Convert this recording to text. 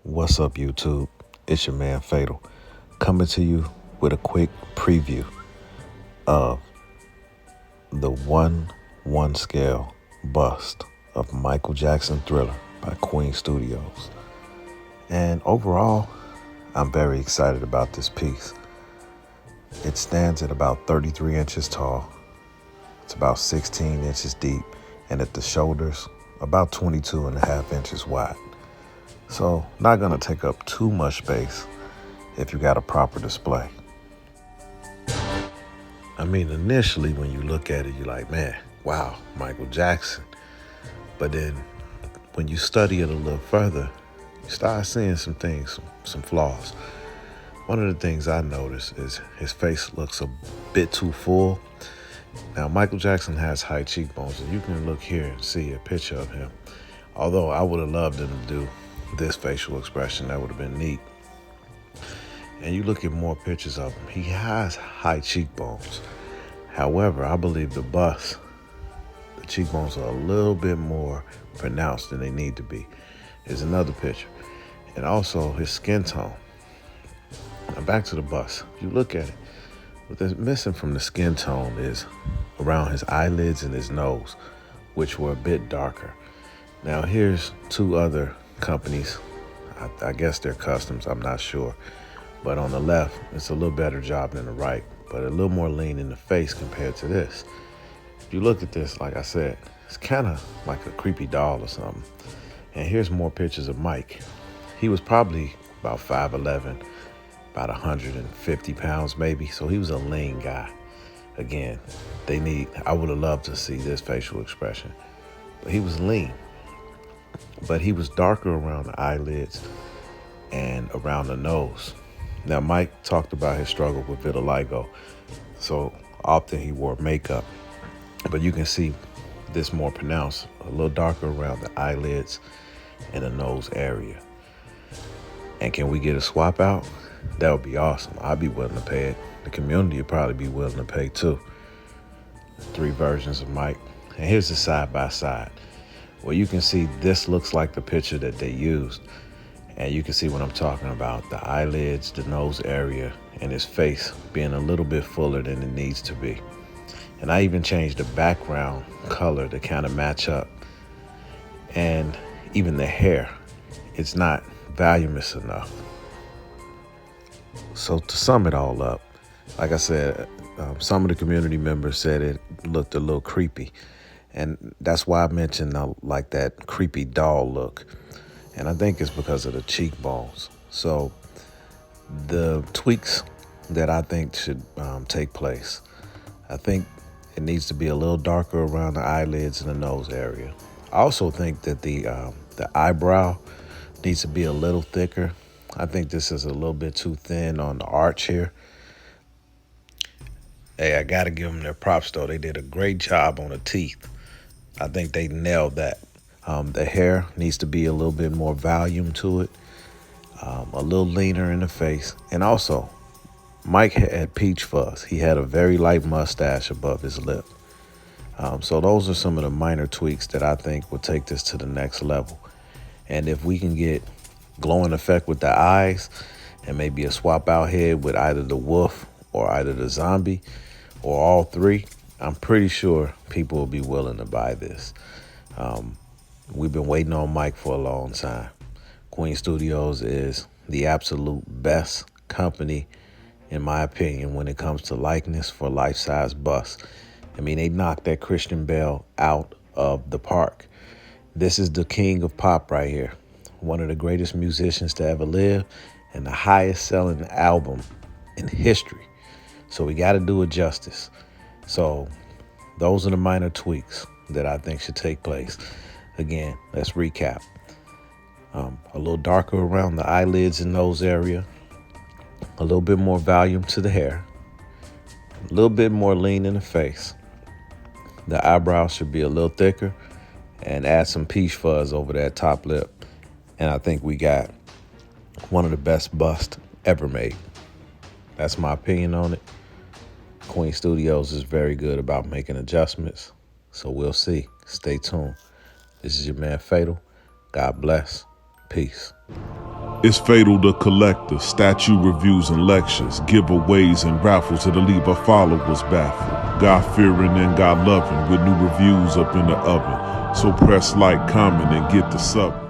What's up, YouTube? It's your man Fatal, coming to you with a quick preview of the 1/1 scale bust of Micheal Jackson Thriller by Queen Studios. And overall, I'm very excited about this piece. It stands at about 33 inches tall. It's about 16 inches deep, and at the shoulders, about 22.5 inches wide. So not gonna take up too much space if you got a proper display. I mean, initially when you look at it, you're like, man, wow, Micheal Jackson. But then when you study it a little further, you start seeing some things, some flaws. One of the things I noticed is his face looks a bit too full. Now, Micheal Jackson has high cheekbones, and you can look here and see a picture of him. Although I would have loved him to do this facial expression, that would have been neat. And you look at more pictures of him, he has high cheekbones. However, I believe the bust, the cheekbones are a little bit more pronounced than they need to be. Here's another picture. And also his skin tone. Now back to the bust. If you look at it, what's missing from the skin tone is around his eyelids and his nose, which were a bit darker. Now here's two other companies. I guess they're customs, I'm not sure. But on the left, it's a little better job than the right, but a little more lean in the face compared to this. If you look at this, like I said, it's kind of like a creepy doll or something. And here's more pictures of Mike. He was probably about 5'11", about 150 pounds maybe, so he was a lean guy. Again, I would have loved to see this facial expression, but he was lean. But he was darker around the eyelids and around the nose. Now, Mike talked about his struggle with vitiligo, so often he wore makeup. But you can see this more pronounced, a little darker around the eyelids and the nose area. And can we get a swap out? That would be awesome. I'd be willing to pay it. The community would probably be willing to pay too. 3 versions of Mike. And here's the side by side. Well, you can see this looks like the picture that they used. And you can see what I'm talking about. The eyelids, the nose area, and his face being a little bit fuller than it needs to be. And I even changed the background color to kind of match up. And even the hair, it's not voluminous enough. So to sum it all up, like I said, some of the community members said it looked a little creepy. And that's why I mentioned like that creepy doll look. And I think it's because of the cheekbones. So the tweaks that I think should take place, I think it needs to be a little darker around the eyelids and the nose area. I also think that the eyebrow needs to be a little thicker. I think this is a little bit too thin on the arch here. Hey, I got to give them their props, though. They did a great job on the teeth. I think they nailed that. The hair needs to be a little bit more volume to it, a little leaner in the face. And also, Mike had peach fuzz. He had a very light mustache above his lip. So those are some of the minor tweaks that I think will take this to the next level. And if we can get glowing effect with the eyes and maybe a swap out head with either the wolf or either the zombie or all three, I'm pretty sure people will be willing to buy this. We've been waiting on Mike for a long time. Queen Studios is the absolute best company, in my opinion, when it comes to likeness for life-size busts. I mean, they knocked that Christian Bale out of the park. This is the king of pop right here. One of the greatest musicians to ever live and the highest selling album in history. So we got to do it justice. So those are the minor tweaks that I think should take place. Again, let's recap. A little darker around the eyelids and nose area. A little bit more volume to the hair. A little bit more lean in the face. The eyebrows should be a little thicker. And add some peach fuzz over that top lip. And I think we got one of the best busts ever made. That's my opinion on it. Queen Studios is very good about making adjustments. So we'll see. Stay tuned. This is your man Fatal. God bless. Peace. It's fatal to collectors, statue reviews and lectures, giveaways and raffles that'll leave our followers baffled. God-fearing and God-loving with new reviews up in the oven. So press like, comment, and get the sub.